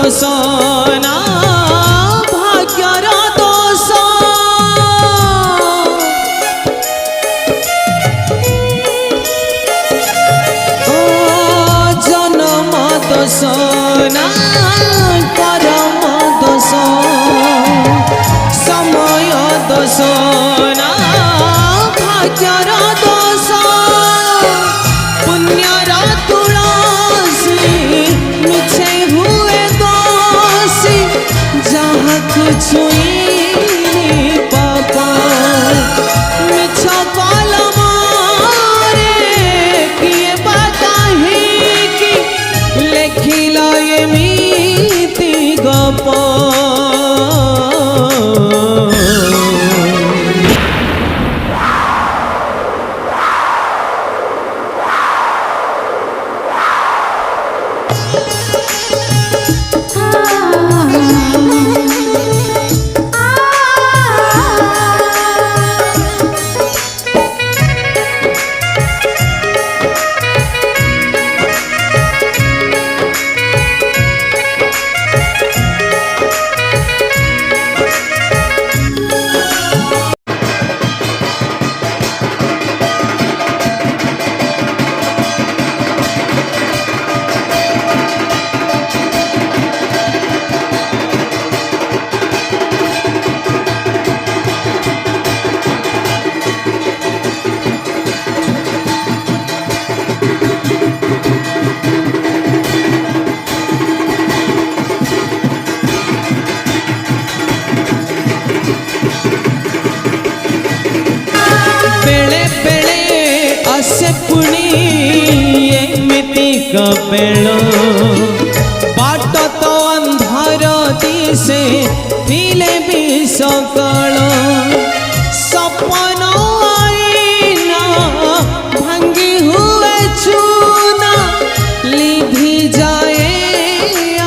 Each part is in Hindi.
दोष ना भाग्यर दोष जन्म दोष ना कर्म दोष समय दोष ना भाग्यर दोष पुण्यर तुलसी मिछे हुए दोषी जहाँ कुछ पापा मिछ कलम किए बताही कि लेखिल एमिति गप बेले बेले आसे पुणी एमिति कपेल बाट तो अंधार दिसे थिले भी सकाळ सपन आईना भांगी हुए चूना लिभि जाए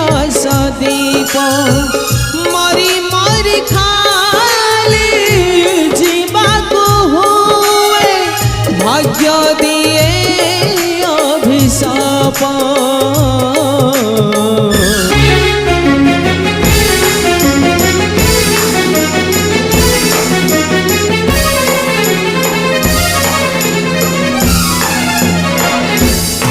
आशा दीप मरी मरी खाली भाग्य दिए अभिशाप